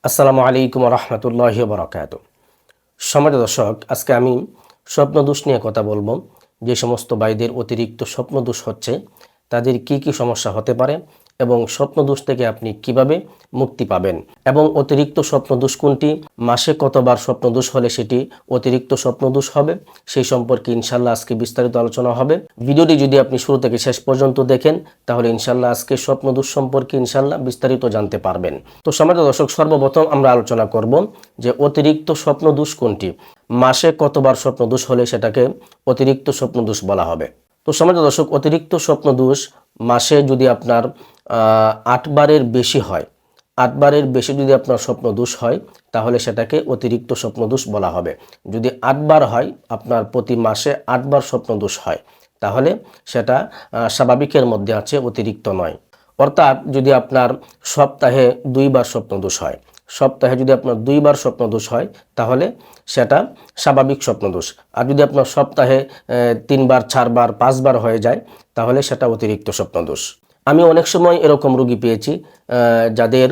আসসালামু আলাইকুম রহমতুল্লাহি বারাকাতুহু। সম্মানিত দর্শক, আজকে আমি স্বপ্নদোষ নিয়ে কথা বলবো। যে সমস্ত ভাইদের অতিরিক্ত স্বপ্নদোষ হচ্ছে তাদের কি কি সমস্যা হতে পারে এবং স্বপ্নদোষ থেকে আপনি কিভাবে মুক্তি পাবেন এবং অতিরিক্ত স্বপ্নদোষ কোনটি, মাসে কতবার স্বপ্নদোষ হলে সেটি অতিরিক্ত স্বপ্নদোষ হবে, সেই সম্পর্কে ইনশাল্লাহ আজকে বিস্তারিত আলোচনা হবে। ভিডিওটি যদি আপনি শুরু থেকে শেষ পর্যন্ত দেখেন তাহলে ইনশাল্লাহ আজকে স্বপ্নদোষ সম্পর্কে ইনশাল্লাহ বিস্তারিত জানতে পারবেন। তো সম্মানিত দর্শক, সর্বপ্রথম আমরা আলোচনা করব যে অতিরিক্ত স্বপ্নদোষ কোনটি, মাসে কতবার স্বপ্নদোষ হলে সেটাকে অতিরিক্ত স্বপ্নদোষ বলা হবে। তো সম্মানিত দর্শক, অতিরিক্ত স্বপ্নদোষ মাসে যদি আপনার 8 বারের বেশি হয়, 8 বারের বেশি যদি আপনার স্বপ্নদোষ হয় তাহলে সেটাকে অতিরিক্ত স্বপ্নদোষ বলা হবে। যদি 8 বার হয়, আপনার প্রতি মাসে 8 বার স্বপ্নদোষ হয়, তাহলে সেটা স্বাভাবিকের মধ্যে আছে, অতিরিক্ত নয়। অর্থাৎ যদি আপনার সপ্তাহে 2 বার স্বপ্নদোষ হয়, সপ্তাহে যদি আপনার 2 বার স্বপ্নদোষ হয় তাহলে সেটা স্বাভাবিক স্বপ্নদোষ। আর যদি আপনার সপ্তাহে 3 বার, 4 বার, 5 বার হয়ে যায় তাহলে সেটা অতিরিক্ত স্বপ্নদোষ। আমি অনেক সময় এরকম রোগী পেয়েছি যাদের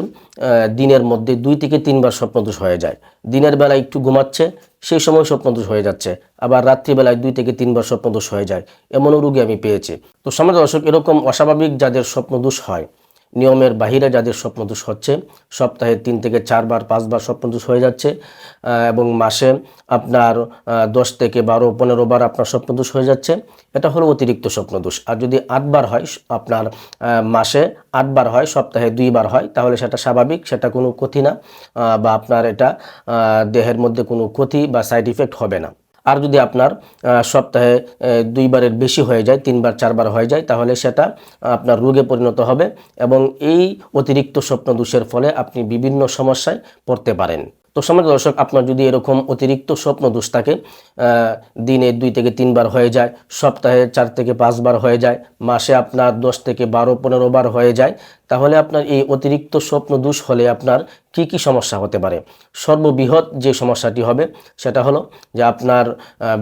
দিনের মধ্যে 2 থেকে 3 বার স্বপ্নদোষ হয়ে যায়। দিনের বেলায় একটু ঘুমাচ্ছে, সেই সময় স্বপ্নদোষ হয়ে যাচ্ছে, আবার রাত্রিবেলায় 2 থেকে 3 বার স্বপ্নদোষ হয়ে যায়, এমনও রোগী আমি পেয়েছি। তো সম্মানিত দর্শক, এরকম অস্বাভাবিক যাদের স্বপ্নদোষ হয়, নিয়মের বাহিরে যাদের স্বপ্নদোষ হচ্ছে, সপ্তাহে 3 থেকে 4 বার, 5 বার স্বপ্নদোষ হয়ে যাচ্ছে এবং মাসে আপনার 10 থেকে 12, 15 বার আপনার স্বপ্নদোষ হয়ে যাচ্ছে, এটা হলো অতিরিক্ত স্বপ্নদোষ। আর যদি 8 বার হয়, আপনার মাসে 8 বার হয়, সপ্তাহে 2 বার হয়, তাহলে সেটা স্বাভাবিক, সেটা কোনো ক্ষতি না, বা আপনার এটা দেহের মধ্যে কোনো ক্ষতি বা সাইড ইফেক্ট হবে না। আর যদি আপনার সপ্তাহে 2 বারের বেশি হয়ে যায়, 3 বার, 4 বার হয়ে যায়, তাহলে সেটা আপনার রোগে পরিণত হবে এবং এই অতিরিক্ত স্বপ্নদোষের ফলে আপনি বিভিন্ন সমস্যায় পড়তে পারেন। তো সম্মানিত দর্শক, আপনার যদি এরকম অতিরিক্ত স্বপ্নদোষ থাকে, দিনে 2 থেকে 3 বার হয়ে যায়, সপ্তাহে 4 থেকে 5 বার হয়ে যায়, মাসে আপনার 10 থেকে 12, 15 বার হয়ে যায়, তাহলে আপনার এই অতিরিক্ত স্বপ্নদোষ হলে আপনার কি কি সমস্যা হতে পারে। সর্ববৃহৎ যে সমস্যাটি হবে সেটা হলো যে আপনার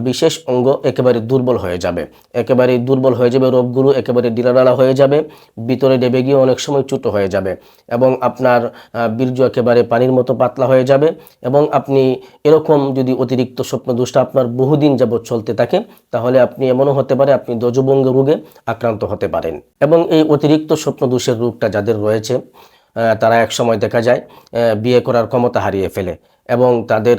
বিশেষ অঙ্গ একেবারে দুর্বল হয়ে যাবে, একেবারে দুর্বল হয়ে যাবে, রোগগুলো একেবারে ডিলাডালা হয়ে যাবে, ভিতরে ডেবে গিয়ে অনেক সময় ছোটো হয়ে যাবে এবং আপনার বীর্য একেবারে পানির মতো পাতলা হয়ে যাবে। এবং আপনি এরকম যদি অতিরিক্ত স্বপ্নদোষটা আপনার বহুদিন যাবৎ চলতে থাকে তাহলে আপনি এমনও হতে পারে আপনি ধ্বজভঙ্গ রোগে আক্রান্ত হতে পারেন। এবং এই অতিরিক্ত স্বপ্নদোষের রোগটা যাদের রয়েছে তারা এক সময় দেখা যায় বিয়ে করার ক্ষমতা হারিয়ে ফেলে এবং তাদের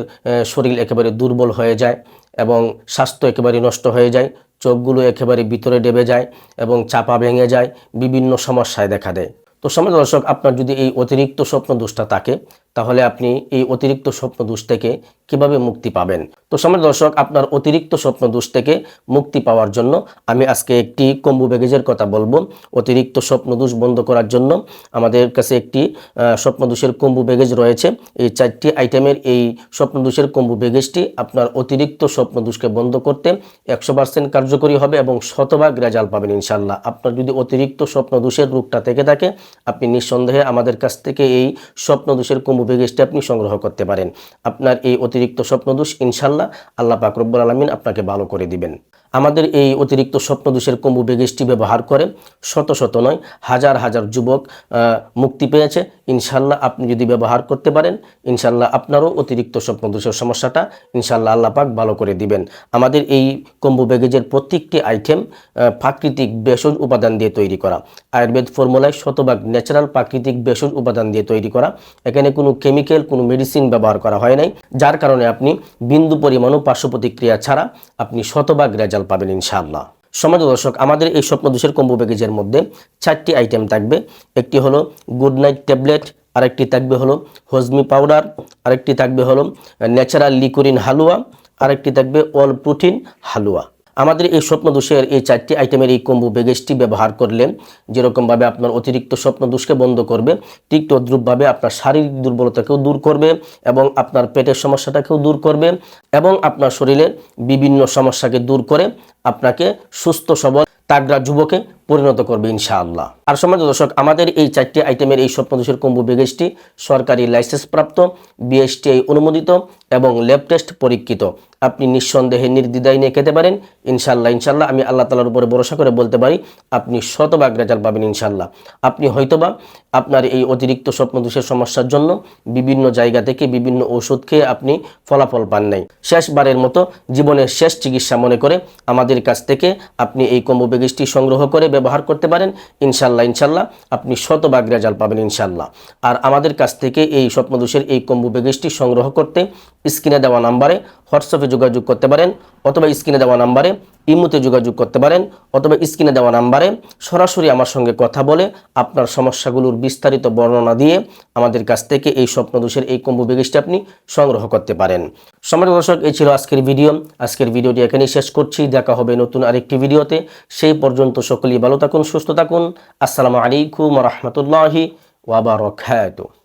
শরীর একেবারে দুর্বল হয়ে যায় এবং স্বাস্থ্য একেবারে নষ্ট হয়ে যায়, চোখগুলো একেবারে ভিতরে ডেবে যায় এবং চাপা ভেঙে যায়, বিভিন্ন সমস্যায় দেখা দেয়। তো সম্মানিত দর্শক, আপনার যদি এই অতিরিক্ত স্বপ্নদোষটা থাকে তাহলে আপনি এই অতিরিক্ত স্বপ্নদোষ থেকে কিভাবে মুক্তি পাবেন। তো সম্মানিত দর্শক, আপনার অতিরিক্ত স্বপ্নদোষ থেকে মুক্তি পাওয়ার জন্য আমি আজকে একটি কম্বো প্যাকেজের কথা বলবো। অতিরিক্ত স্বপ্নদোষ বন্ধ করার জন্য আমাদের কাছে একটি স্বপ্নদোষের কম্বো প্যাকেজ রয়েছে। এই 4টি আইটেমের এই স্বপ্নদোষের কম্বো প্যাকেজটি আপনার অতিরিক্ত স্বপ্নদোষকে বন্ধ করতে 100% কার্যকরী হবে এবং শতভাগ রেজাল্ট পাবেন ইনশাল্লাহ। আপনার যদি অতিরিক্ত স্বপ্নদোষের রোগটা থেকে থাকে আপনি নিঃসন্দেহে আমাদের কাছ থেকে এই স্বপ্নদোষের কম্বো প্যাকেজটি আপনি সংগ্রহ করতে পারেন। আপনার এই অতিরিক্ত স্বপ্নদোষ ইনশাল্লাহ আল্লাহ পাক রব্বুল আলামিন আপনাকে ভালো করে দিবেন। আমাদের এই অতিরিক্ত স্বপ্নদোষের কম্বো প্যাকেজটি ব্যবহার করে শত শত নয়, হাজার হাজার যুবক মুক্তি পেয়েছে। ইনশাল্লাহ আপনি যদি ব্যবহার করতে পারেন ইনশাল্লাহ আপনারও অতিরিক্ত স্বপ্নদোষের সমস্যাটা ইনশাল্লাহ আল্লাহ পাক ভালো করে দিবেন। আমাদের এই কম্বো প্যাকেজের প্রত্যেকটি আইটেম প্রাকৃতিক ভেষজ উপাদান দিয়ে তৈরি করা, আয়ুর্বেদ ফর্মুলায় শতভাগ ন্যাচারাল প্রাকৃতিক ভেষজ উপাদান দিয়ে তৈরি করা। এখানে কোনো কেমিক্যাল, কোনো মেডিসিন ব্যবহার করা হয় নাই, যার কারণে আপনি বিন্দু পরিমাণও পার্শ্ব প্রতিক্রিয়া ছাড়া আপনি শতভাগ রেজাল্ট পাবেন ইনশাআল্লাহ। সম্মানিত দর্শক, আমাদের এই স্বপ্নদোষের কম্বো প্যাকেজের মধ্যে 4টি আইটেম থাকবে। একটি হলো গুড নাইট ট্যাবলেট, আরেকটি থাকবে হলো হজমি পাউডার, আরেকটি থাকবে হলো ন্যাচারাল লিকোরিন হালুয়া, আরেকটি থাকবে অল প্রোটিন হালুয়া। আমাদের এই স্বপ্নদোষের এই 4টি আইটেমের এই কম্বো প্যাকেজটি ব্যবহার করলে যেরকমভাবে আপনার অতিরিক্ত স্বপ্নদোষকে বন্ধ করবে, ঠিক তদ্রূপভাবে আপনার শারীরিক দুর্বলতাকেও দূর করবে এবং আপনার পেটের সমস্যাটাকেও দূর করবে এবং আপনার শরীরের বিভিন্ন সমস্যাকে দূর করে আপনাকে সুস্থ সবল তাগড়া যুবকে পরিণত করবে ইনশাআল্লাহ। আর সম্মানিত দর্শক, আমাদের এই 4টি আইটেমের এই স্বপ্নদোষের কম্বো প্যাকেজটি সরকারি লাইসেন্স প্রাপ্ত, বিএসটিআই অনুমোদিত এবং ল্যাব টেস্ট পরীক্ষিত। আপনি নিঃসন্দেহে নির্দ্বিধায় নিয়ে খেতে পারেন ইনশাআল্লাহ। আমি আল্লাহ তাআলার উপরে ভরসা করে বলতে পারি আপনি শতভাগ রেজাল্ট পাবেন ইনশাআল্লাহ। আপনি হয়তোবা আপনার এই অতিরিক্ত স্বপ্নদোষের সমস্যার জন্য বিভিন্ন জায়গা থেকে বিভিন্ন ওষুধ খেয়ে আপনি ফলাফল পান নাই। শেষবারের মতো জীবনের শেষ চিকিৎসা মনে করে আমাদের কাছ থেকে আপনি এই কম্বো প্যাকেজটি সংগ্রহ করে ব্যবহার করতে পারেন ইনশাআল্লাহ। আপনি শতভাগ রেজাল্ট পাবেন ইনশাআল্লাহ। আর আমাদের কাছ থেকে এই স্বপ্নদোষের এই কম্বো প্যাকেজটি সংগ্রহ করতে স্ক্রিনে দেওয়া নাম্বারে হোয়াটসঅ্যাপে যোগাযোগ করতে পারেন, অথবা স্ক্রিনে দেওয়া নাম্বারে ইমোতে যোগাযোগ করতে পারেন, অথবা স্ক্রিনে দেওয়া নাম্বারে সরাসরি আমার সঙ্গে কথা বলে আপনার সমস্যাগুলোর বিস্তারিত বর্ণনা দিয়ে আমাদের কাছ থেকে এই স্বপ্নদোষের এই কম্বো প্যাকেজটি আপনি সংগ্রহ করতে পারেন। সম্মানিত দর্শক, এই ছিল আজকের ভিডিও। আজকের ভিডিওটি এখানেই শেষ করছি। দেখা হবে নতুন আরেকটি ভিডিওতে। সেই পর্যন্ত সকলেই ভালো থাকুন, সুস্থ থাকুন। আসসালামু আলাইকুম ওয়া রাহমাতুল্লাহি ওয়া বারাকাতুহু।